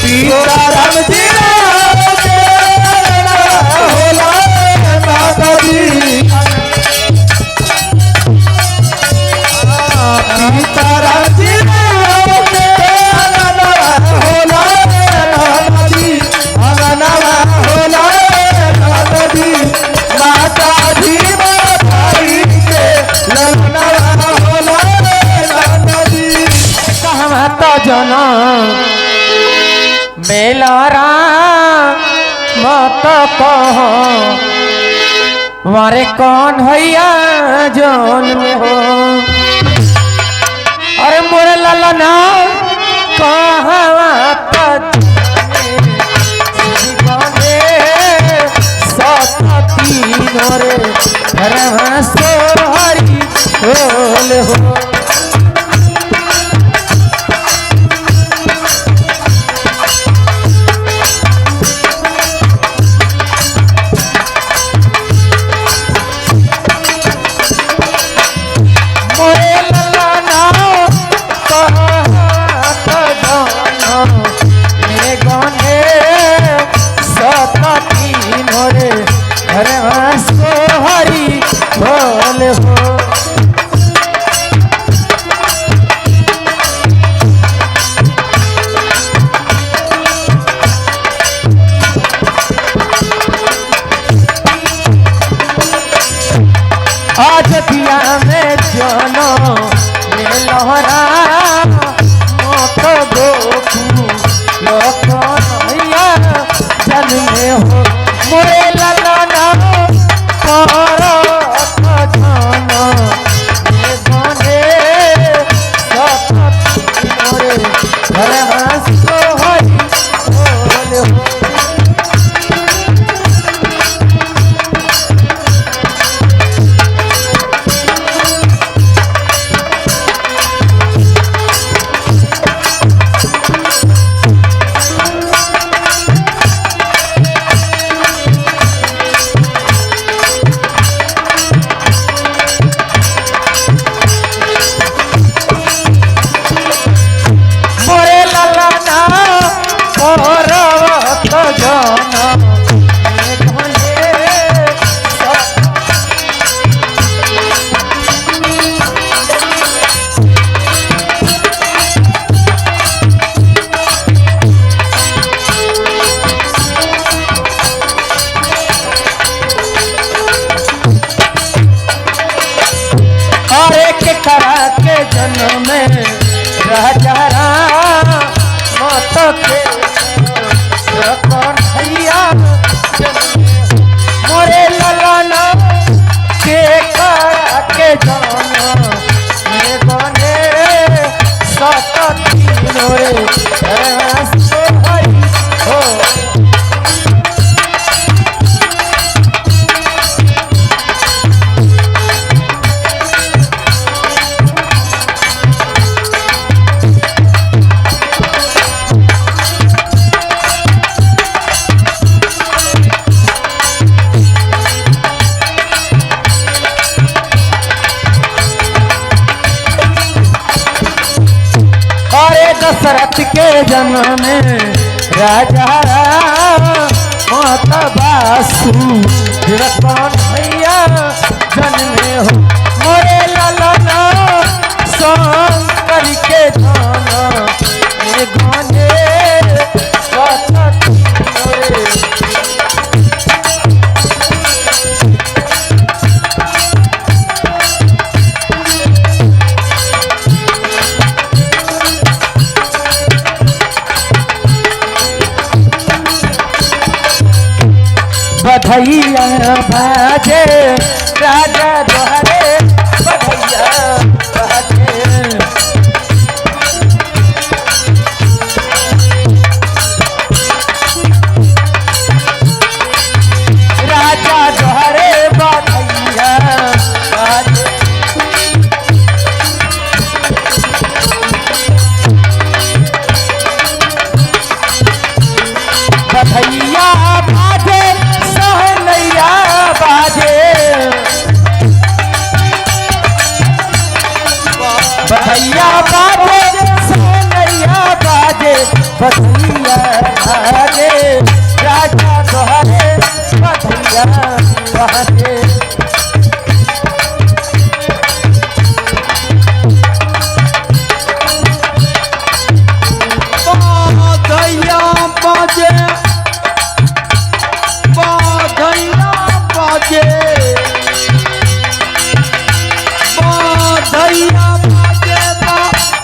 सीताराम जी होला माता जी सीताराम जी होला माता जी होला माता जी माता जी भाई के ललनवा होला माता जी कहता जना मेलारा मत कहो मारे कौन भैया जान में हो अरे मोरे ललना कहाँ सती मोरे सोहरी होल हो आज दिया में जानो में लहरा मत गोखू लोकनैया जन में हो मोरे ललना करत जानो में बने सपती मोरे घरवा सोहरी होल हो के जन्म में राजा मत के भैया मोरे ललना के करा के जन्म में बने सती मोरे सोहरी हो दशरथ के जन्म में राजा माता बासु भैया जन्मे हो मोरे ललना शंकर के जाना गाने बधैया बाजे राजा दोहरे बधैया बाजे राजा दोहरे बधैया बाजे बधैया बाजे सहनैया बाजे बधिया भागे राजा तोहरे बधिया भागे बाधैया बाजे बाधैया बाजे बाधैया बाजे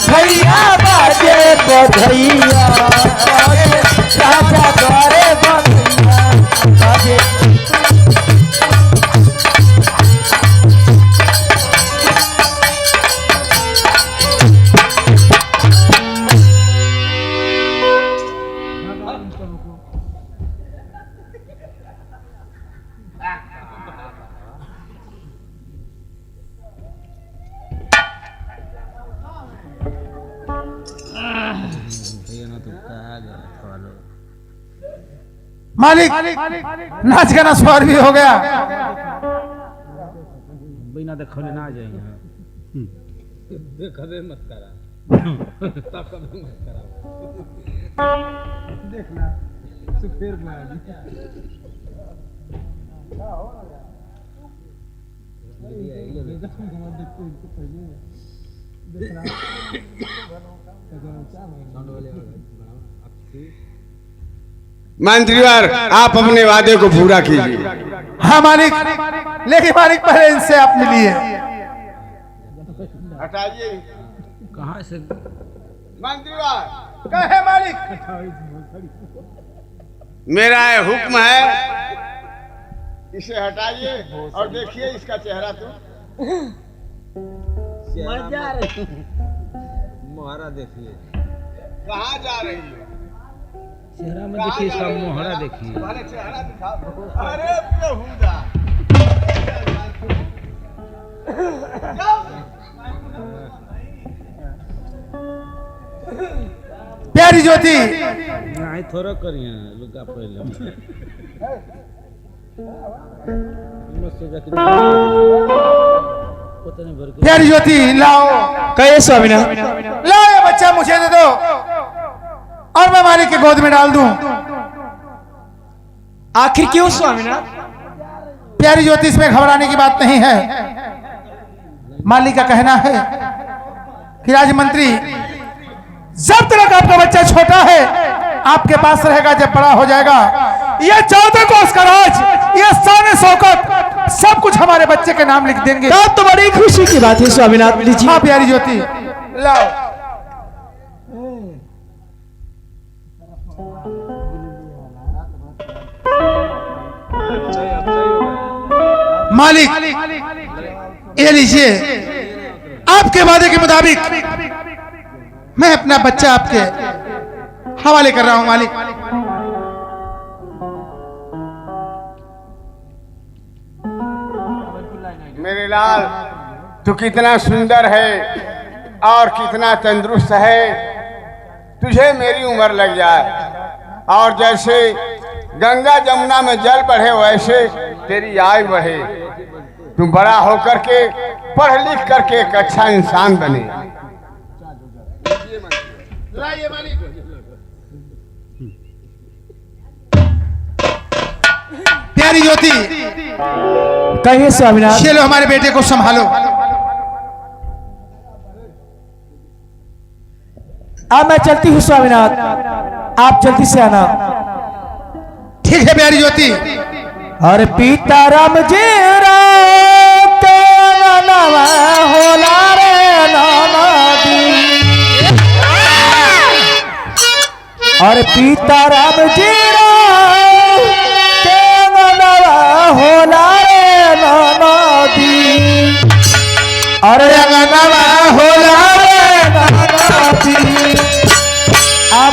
भैया बाजे बधैया बाजे राजा तोहरे बधिया भागे मालिक नाच गाना स्वार भी हो गया। बिना देखले ना जाएंगे देखबे मत करा ताकबे मत करा देखना तो फिर मार मंत्रीवर आप अपने वादे को पूरा कीजिए। हाँ मालिक, लेकिन मालिक पहले इनसे आप मिलिए। हटाइए कहाँ से मंत्रीवर। कहे मालिक, मेरा ये हुक्म है, इसे हटाइए और देखिए इसका चेहरा तो मोहरा देखिए कहाँ जा रही है। चेहरा में देखिए इसका मोहरा देखिए अरे चेहरा दिखाओ। अरे प्रभुदा प्यारी ज्योति नहीं थोड़ा करिए लुका पहले प्यारी ज्योति लाओ। कहे स्वामीनाथ लाओ ये बच्चा मुझे दे दो और मैं मालिक के गोद में डाल दूं। आखिर क्यों स्वामीनाथ? प्यारी ज्योति, इसमें घबराने की बात नहीं है। मालिक का कहना है कि राजमंत्री, जब तक आपका बच्चा छोटा है आपके पास रहेगा, जब बड़ा हो जाएगा ये 14 कोस का राज, ये शान शौकत सब कुछ हमारे बच्चे के नाम लिख देंगे। तब तो बड़ी खुशी की बात है स्वामीनाथ। लीजिए। हाँ प्यारी ज्योति लाओ। मालिक ये लीजिए, आपके वादे के मुताबिक मैं अपना बच्चा आपके हवाले कर रहा हूं मालिक। मेरे लाल, तू कितना सुंदर है और कितना तंदुरुस्त है। तुझे मेरी उम्र लग जाए और जैसे गंगा जमुना में जल बढ़े वैसे तेरी आयु बढ़े। तू बड़ा होकर के पढ़ लिख करके एक अच्छा इंसान बने। प्यारी ज्योति, कहिए स्वामीनाथ। ये लो हमारे बेटे को संभालो। अब मैं चलती हूँ स्वामीनाथ, आप जल्दी से आना। ठीक है प्यारी ज्योति। अरे पीता राम जी रात नवा होला रे नाना दी। अरे पीता राम जी रात नवा होला रे नाना दी। अरे नवा होला रे नाना दी।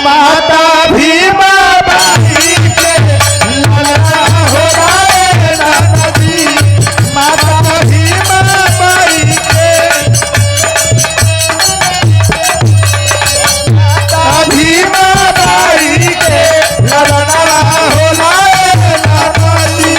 माता भीमा बाई के लाला होला रे नाना दी। माता भीमा बाई के, माता भीमा बाई के लाला होला रे नाना दी।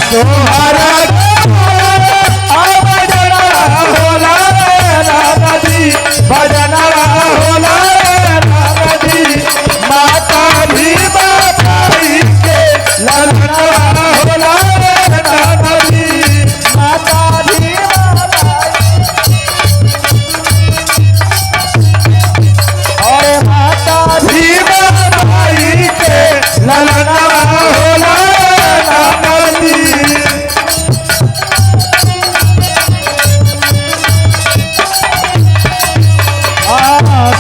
सोहरा भजना होला राधा जी, भजना होला राधा जी, माता भी माताई के ललना होला राधा जी, माता भी और माता भी माताई के ललना होला राधा जी।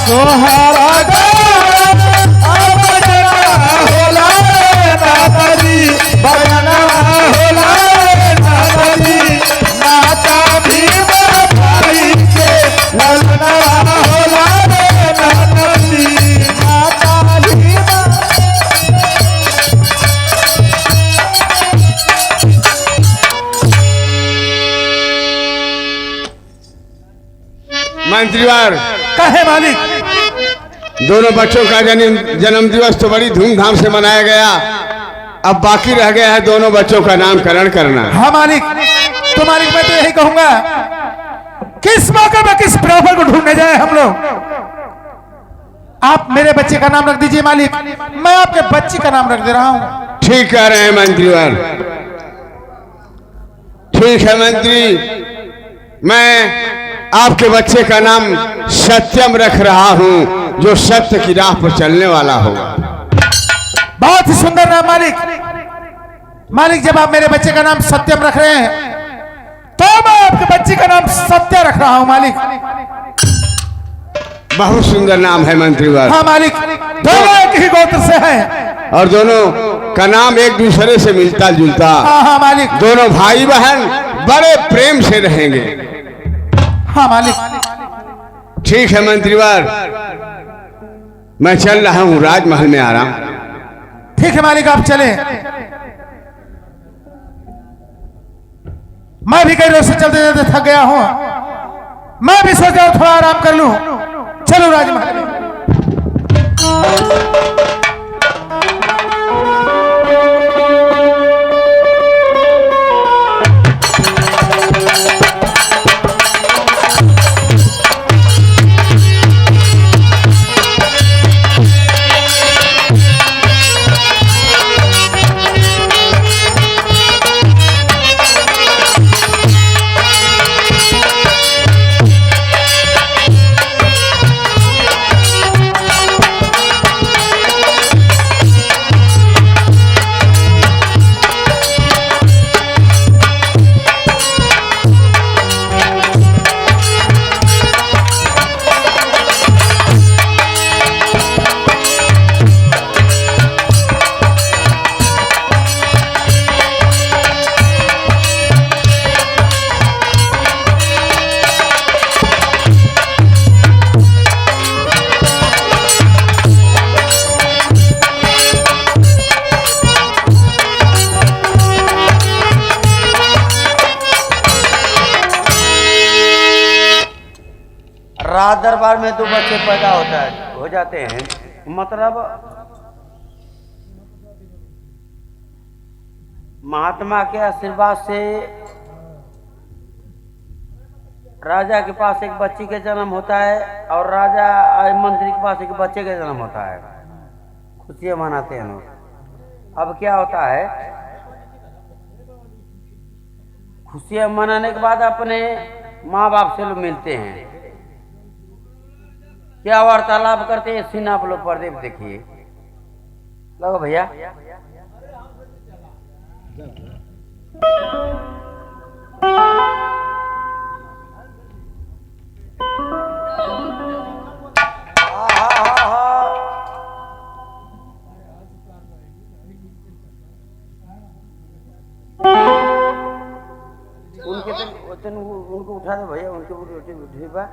सोहरा भजना होला राधा जी, भजना होला राधा जी, माता भी माताई के ललना होला राधा जी, माता भी मंत्रीवार कहे मालिक। दोनों बच्चों का जन्म दिवस तो बड़ी धूमधाम से मनाया गया, अब बाकी रह गया है दोनों बच्चों का नामकरण करना। हाँ मालिक, तो मालिक मैं तो यही कहूंगा, किस मौके पर किस प्रॉपर को ढूंढने जाए हम लोग। आप मेरे बच्चे का नाम रख दीजिए मालिक, मैं आपके बच्ची का नाम रख दे रहा हूं। ठीक कह रहे हैं मंत्रीवार, ठीक है मंत्री, मैं आपके बच्चे का नाम सत्यम रख रहा हूं, जो सत्य की राह पर चलने वाला होगा। बहुत ही सुंदर नाम मालिक। मालिक जब आप मेरे बच्चे का नाम सत्यम रख रहे हैं, तो मैं आपके बच्चे का नाम सत्य रख रहा हूं मालिक। बहुत सुंदर नाम है मंत्रीवार। हाँ मालिक, दोनों एक ही गोत्र से हैं और दोनों का नाम एक दूसरे से मिलता जुलता। हाँ हाँ मालिक। दोनों भाई बहन बड़े प्रेम से रहेंगे। हाँ मालिक। ठीक है मंत्रीवार, मैं चल रहा हूँ राजमहल में आराम। ठीक है मालिक, आप चले। मैं भी कई रोज से चलते चलते थक गया हूँ, मैं भी सोचा हूँ थोड़ा आराम कर लूं। चलो राजमहल में। राज दरबार में 2 बच्चे पैदा हो जाते हैं, मतलब महात्मा के आशीर्वाद से राजा के पास एक बच्ची का जन्म होता है और राजा मंत्री के पास एक बच्चे का जन्म होता है। खुशियां मनाते हैं लोग। अब क्या होता है, खुशियां मनाने के बाद अपने माँ बाप से लोग मिलते हैं, क्या वार्तालाप करते हैं, सीन आप लोग पर्दे पे देखिए। लगो भैया, उनको उठा दो भैया, उनके रोटी बा।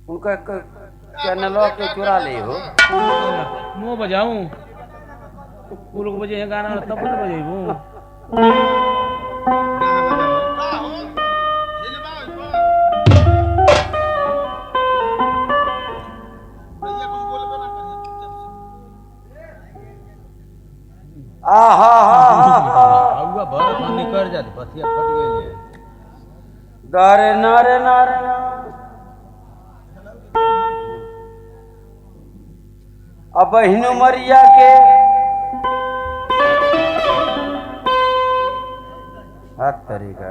उनका चैनल के चुरा ले हो। मुँह बजाऊं लोग बजे गाना तब न बजेबू। दारे नारे नारे ना अब हिनु मरिया के हाथ तरीका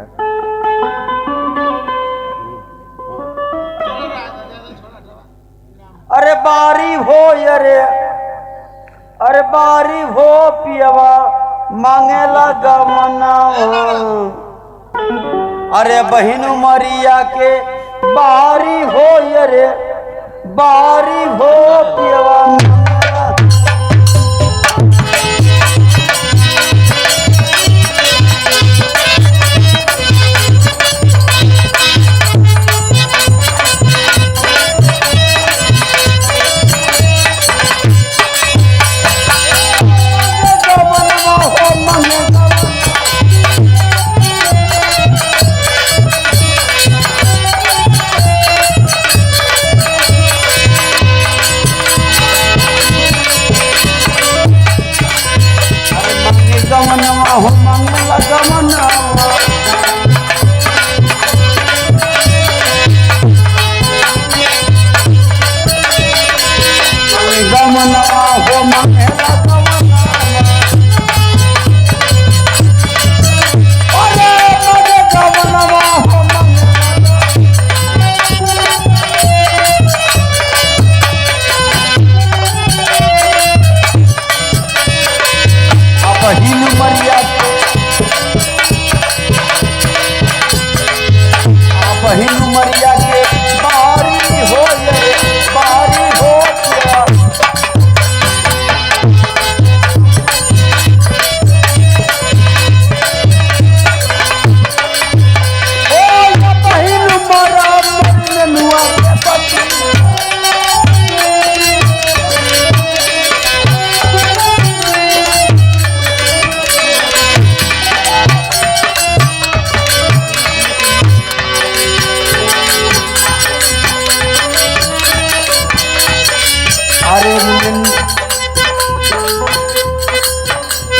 अरे बारी हो अरे बारी हो पियवा मांगे लगा मनावा अरे बहिनु मरिया के बारी हो बारी हो पियवा गमनवा हो मंगल गमनवा गमनवा हो मंगल गमनवा अरे मरे गमनवा हो बहिन मरिया बहिन मरिया के बारी हो बहिन मरा मनुआ के पति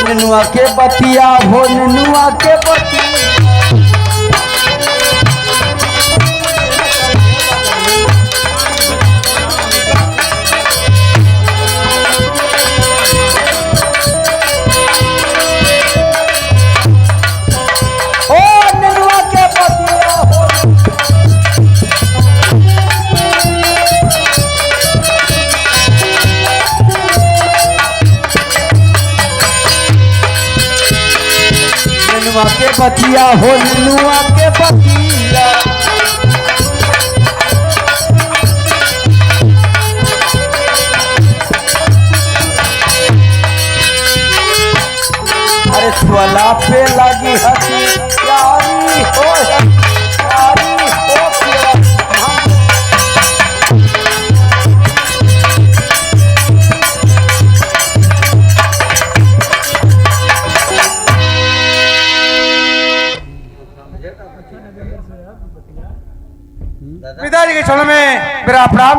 ननुआ के बतिया हो ननुआ के बतिया ओ ननुआ के बतिया हो ननुआ के बतिया हो ननुआ के बतिया अरे छुअला पे लगी हसी प्यारी हो पिया पिताजी के चरणों में मेरा प्रणाम।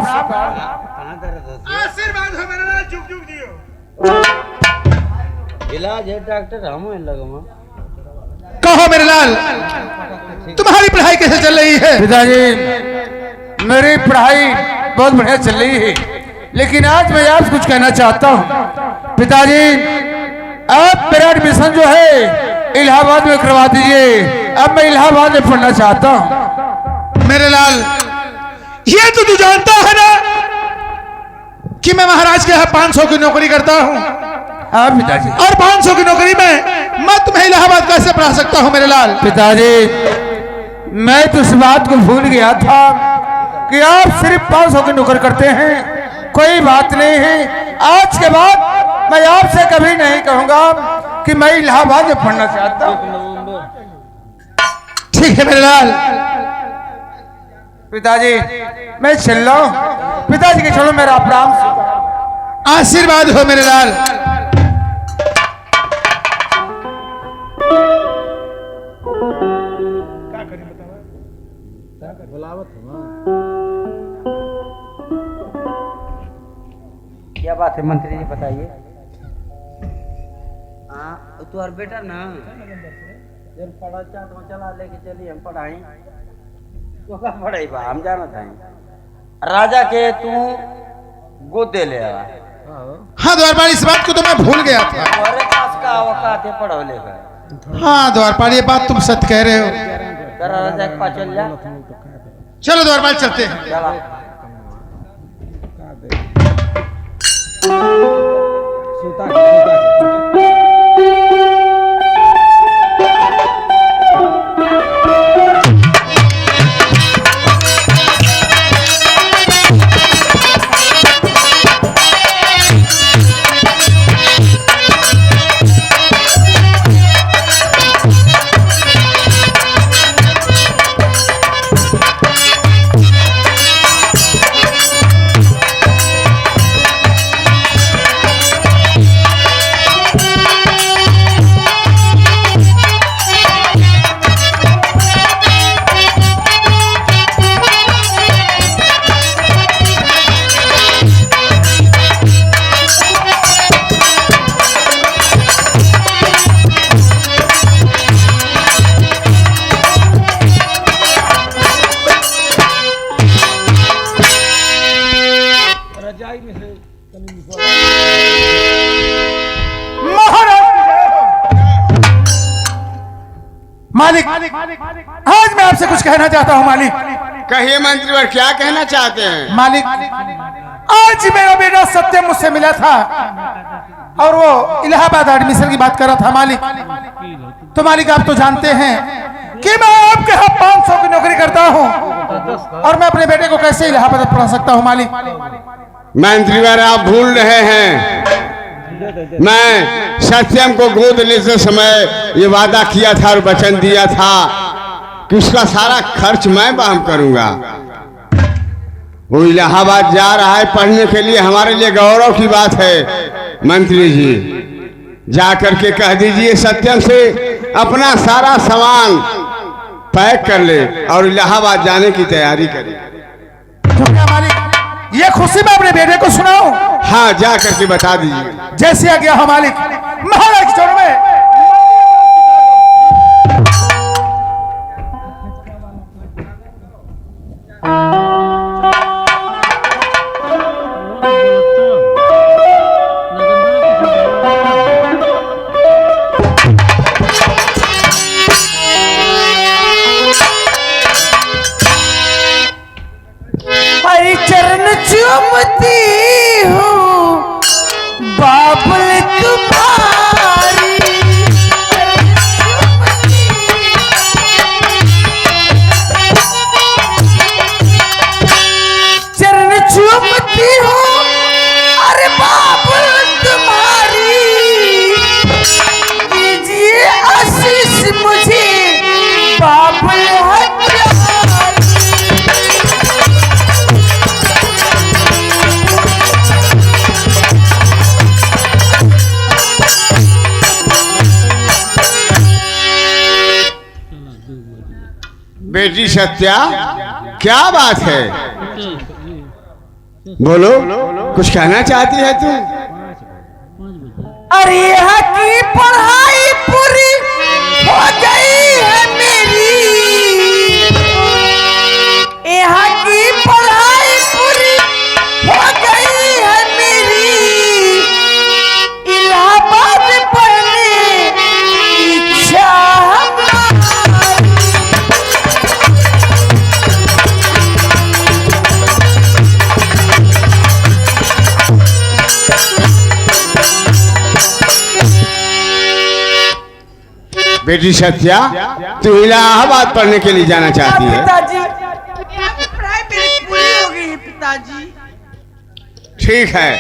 आशीर्वाद हो मेरा लाल, जुग जुग जियो। इलाज है डॉक्टर हम लगमा कहो मेरे लाल, तुम्हारी पढ़ाई कैसे चल रही है? पिताजी मेरी पढ़ाई बहुत बढ़िया चल रही है, लेकिन आज मैं आपसे कुछ कहना चाहता हूँ। पिताजी आप मेरा एडमिशन जो है इलाहाबाद में करवा दीजिए, अब मैं इलाहाबाद में पढ़ना चाहता हूँ। मेरे लाल ये तो तू जानता है ना कि मैं महाराज के यहाँ 500 की नौकरी करता हूँ। हाँ पिताजी, और 500 की नौकरी में मैं तुम्हें इलाहाबाद कैसे पढ़ा सकता हूँ मेरे लाल? पिताजी मैं तो इस बात को भूल गया था कि आप सिर्फ 500 की नौकरी करते हैं। कोई बात नहीं है, आज के बाद मैं आपसे कभी नहीं कहूंगा कि मैं इलाहाबाद में पढ़ना चाहता हूँ। ठीक है मेरे लाल। पिताजी मैं चल रहा हूँ। पिताजी के चलो मेरा प्रणाम, आशीर्वाद हो मेरे लाल। क्या बात है मंत्री जी बताइए। हाँ तुम्हारा बेटा ना फिर पढ़ा चाट में चला लेके चलिए हम पढ़ाई तो का पढ़ाई बा हम जाना था राजा के तू गोद दे ले आवा हाँ द्वारपाल, इस बात को तो मैं भूल गया था। तुम्हारे पास का औकात है पढ़ो लेकर। हाँ द्वारपाल, ये बात तुम सत्य कह रहे हो। जरा राजा के पास चल जा। चलो द्वारपाल चलते हैं। चला मालिक, आज मैं आपसे कुछ कहना चाहता हूँ मालिक। कहिए मंत्रीवर, क्या कहना चाहते हैं? मालिक, आज मेरा बेटा सत्यम मुझसे मिला था और वो इलाहाबाद एडमिशन की बात कर रहा था मालिक। तो मालिक आप तो जानते हैं कि मैं आपके यहाँ 500 की नौकरी करता हूँ और मैं अपने बेटे को कैसे इलाहाबाद पढ़ा सकता हूँ मालिक। मंत्रीवर आप भूल रहे हैं, मैं सत्यम को गोद लेते समय ये वादा किया था और वचन दिया था कि उसका सारा खर्च मैं वहन करूंगा। वो इलाहाबाद जा रहा है पढ़ने के लिए, हमारे लिए गौरव की बात है। मंत्री जी जा करके कह दीजिए सत्यम से अपना सारा सामान पैक कर ले और इलाहाबाद जाने की तैयारी करे। तो क्या मालिक, ये खुशी मैं अपने बेटे को सुनाऊं? हाँ, जा करके बता दीजिए। जैसे आ गया हो मालिक, महाराज चरण में चरण चूमती हूँ बाबुल तुम्हारी, चरण चूमती हूँ अरे बाबुल तुम्हारी, दीजिए आशीष मुझे बाबुल बेटी सत्या, क्या बात है? बोलो, कुछ कहना चाहती है तू? अरे यहाँ की पढ़ाई पूरी हो गई है मेरी, यहाँ की पढ़ाई पूरी हो गई है मेरी, इलाहाबाद पढ़ने की इच्छा बेटी सत्या, तू इलाहाबाद पढ़ने के लिए जाना चाहती है? पिताजी, यहाँ की पढ़ाई मेरी पूरी हो गई है पिताजी। ठीक है,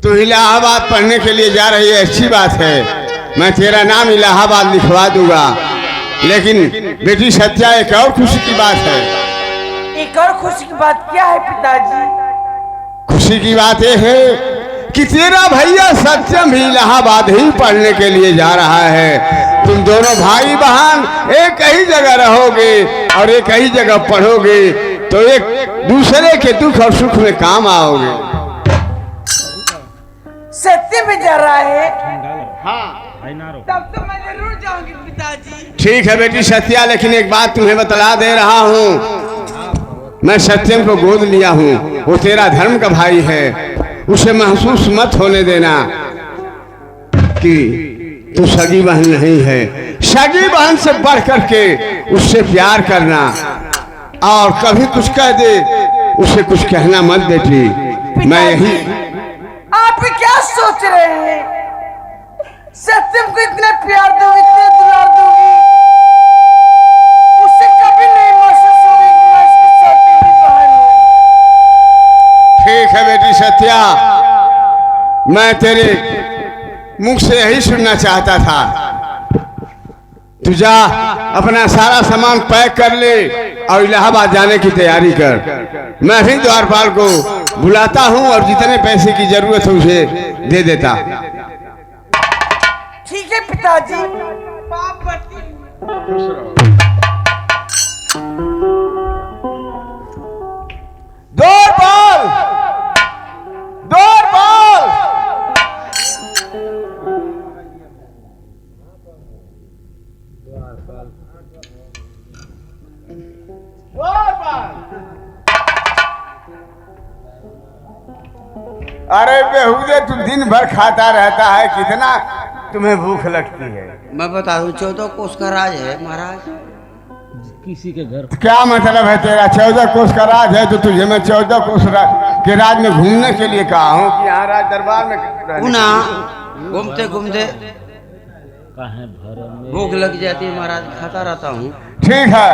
तू इलाहाबाद पढ़ने के लिए जा रही है, अच्छी बात है। मैं तेरा नाम इलाहाबाद लिखवा दूंगा। लेकिन बेटी सत्या, एक और खुशी की बात है। एक और खुशी की बात क्या है पिताजी? खुशी की बात यह है कि तेरा भैया सत्यम भी इलाहाबाद ही पढ़ने के लिए जा रहा है। तुम दोनों भाई बहन एक ही जगह रहोगे और एक ही जगह पढ़ोगे तो एक दूसरे के दुख और सुख में काम आओगे। सत्य में जा रहा है? हाँ, भाई ना रोको। तब तो मैं जरूर जाऊंगी पिताजी। ठीक है बेटी सत्या, लेकिन एक बात तुम्हें बतला दे रहा हूँ, मैं सत्यम को गोद लिया हूँ, वो तेरा धर्म का भाई है, उसे महसूस मत होने देना कि तू सगी बहन नहीं है। सगी बहन से बढ़ करके उससे प्यार करना, और कभी कुछ कह दे उसे कुछ कहना मत बेटी। मैं यही आप क्या सोच रहे हैं? सत्यम को इतना प्यार दूंगी, इतने दुलार दूंगी, उसे कभी नहीं महसूस होगी कि मैं उसकी सौतेली बहन हूं। ठीक है बेटी सत्या, मैं तेरे मुख से यही सुनना चाहता था। तू जा अपना सारा सामान पैक कर ले और इलाहाबाद जाने की तैयारी कर। मैं भी द्वारपाल को बुलाता हूँ और जितने पैसे की जरूरत है उसे दे देता। ठीक है पिताजी। बाप बच्ची द्वारपाल, द्वारपाल, अरे बेहुदे तू दिन भर खाता रहता है, कितना तुम्हें भूख लगती है? मैं बता दूं 14 कोस का राज है महाराज। किसी के घर क्या मतलब है तेरा? 14 कोस का राज है तो तुझे मैं 14 कोस के राज में घूमने के लिए कहा हूँ कि यहाँ राज दरबार में ना घूमते घूमते कहाँ भर में भूख लग जाती है महाराज, खाता रहता हूँ। ठीक है,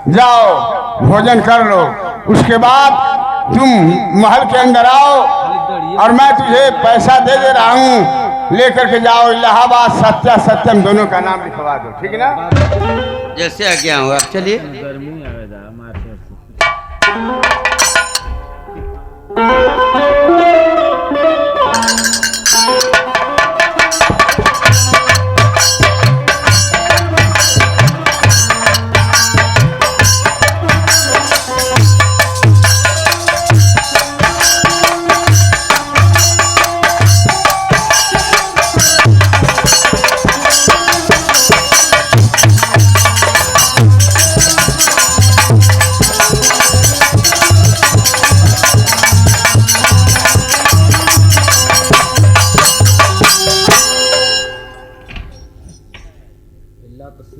जाओ भोजन कर लो, उसके बाद तुम महल के अंदर आओ और मैं तुझे पैसा दे रहा हूँ, लेकर के जाओ इलाहाबाद। सत्या सत्यम दोनों का नाम लिखवा दो, ठीक है ना? जैसे आज्ञा हो आप चलिए। गर्मी आवेदा मार्केट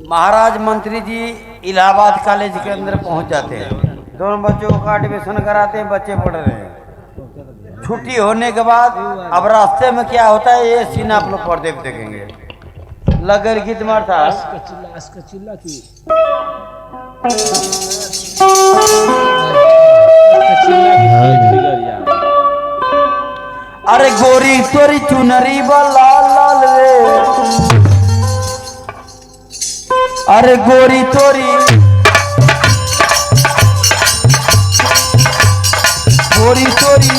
महाराज मंत्री जी इलाहाबाद कॉलेज के अंदर पहुंच जाते हैं, दोनों बच्चों का एडमिशन कराते हैं, बच्चे पढ़ रहे हैं। छुट्टी होने के बाद अब रास्ते में क्या होता है ये सीन आप लोग पर्दे पे देखेंगे। लगल गीत मारता चिल्ला की अरे गोरी तोरी चुनरी वाला लाल रे, अरे गोरी तोरी गोरी तोरी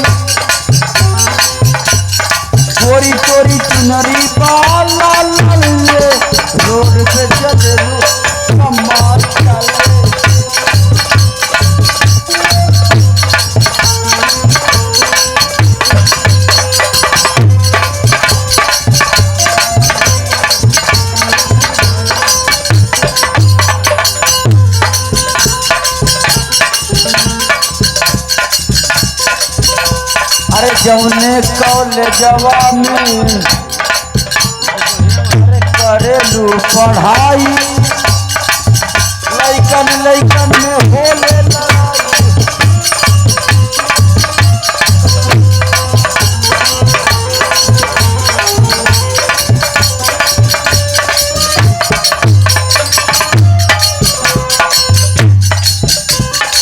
गोरी तोरी चुनरी वाला लाल रे, रोड पे चले कमाल चले। अरे जौने कॉलेजवा में अरे करेलू पढ़ाई, लइकन लइकन में होले लड़ाई।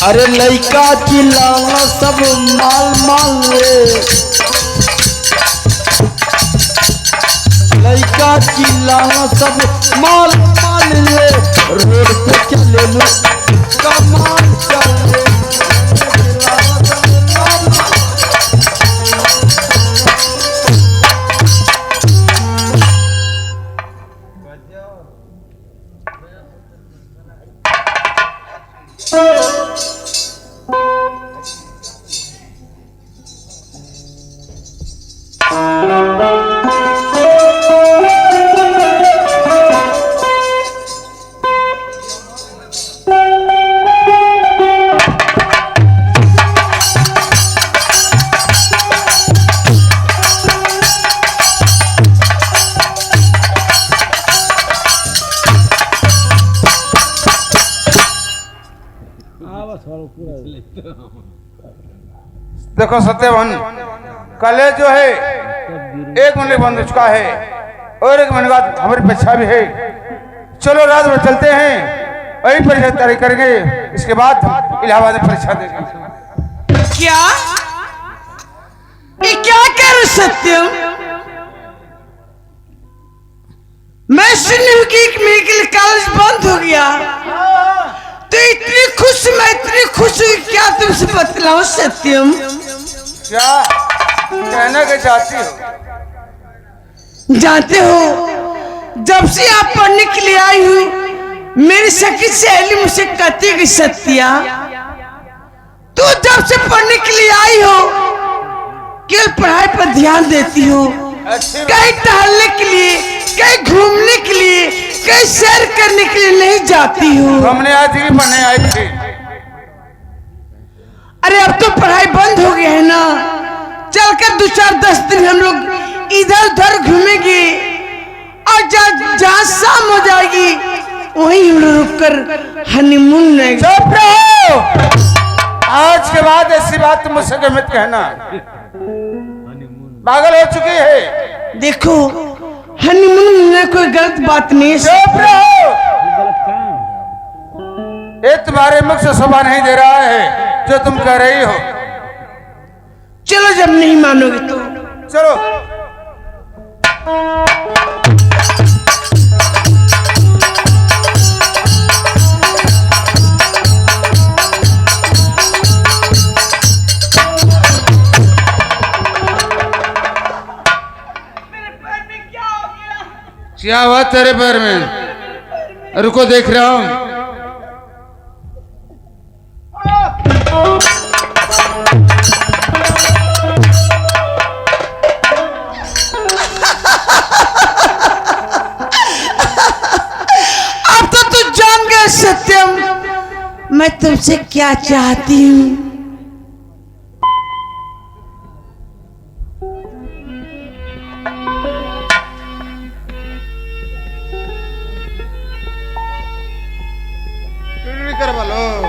अरे लइका चिल्लाना सब माल माल रे, लइका चिल्लाना सब माल माल रे, रोड पे चले लो कमाल चले। देखो सत्यवन, कॉलेज जो है 1 महीने बंद हो चुका है और 1 महीने बाद हमारी परीक्षा भी है। चलो रात में चलते हैं, वही परीक्षा तैयारी करेंगे, इसके बाद हम इलाहाबाद में परीक्षा देंगे। क्या ये क्या कह रहे सत्यम? मैं सुनी हूँ कि मेडिकल कॉलेज बंद हो गया, तो इतनी खुश, मैं इतनी खुश हुई, क्या तुमसे बतलाऊं सत्यम? क्या कहना के चाहती हो? जानते हो, जब से आप पढ़ने के लिए आई हुई, मेरी सखी सहेली मुझसे कहती है कि सत्या, तू जब से पढ़ने के लिए आई हो केवल पढ़ाई पर ध्यान देती हो, कहीं टहलने के लिए, कहीं घूमने के लिए, कहीं सैर करने के लिए नहीं जाती हो। हमने आज ही पढ़ने आए थे। अरे अब तो पढ़ाई बंद हो गई है ना, चलकर 2-4-10 दिन हम लोग इधर उधर घूमेंगे और जहाँ शाम हो जाएगी वहीं हम लोग रुककर हनीमून में। चुप रहो, आज के बाद ऐसी बात मुझसे मत कहना, पागल हो चुकी है। देखो, हनीमून में कोई गलत बात नहीं है। चुप रहो, ये तुम्हारे मुख से शोभा नहीं दे रहा है जो तुम कह रही हो। चलो, जब नहीं मानोगे तो चलो। क्या हुआ तेरे पैर में? रुको, देख रहा हूं। अब तो तू जान गया सत्यम, मैं तुमसे क्या चाहती हूँ। कर बोलो।